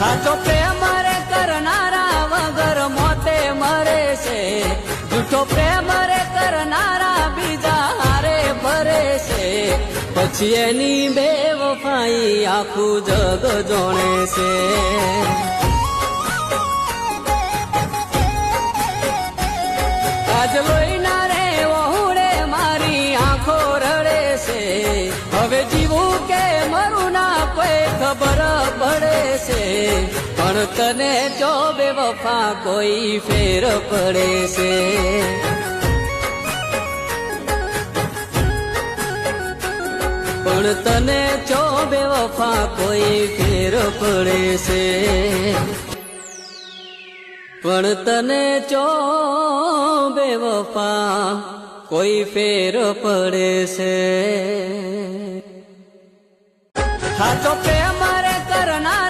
સાચો પ્રેમ રે કરનારા વગર મોતે મરે છે, જૂઠો પ્રેમ રે કરનારા બીજા હારે ભરે છે, પછી એની બેવફાઈ આખું જગ જોણે છે। આજ લોહીના રે વહુડે મારી આંખો રડે છે, હવે જીવું કે મરું ના કોઈ ખબર પડે છે, પણ તને જો બેવફા કોઈ ફેર પડે છે। પણ તને જો બેવફા કોઈ ફેર પડે છે, પણ તને જો બેવફા કોઈ ફેર પડે છે। સાચો પ્રેમ રે કરનાર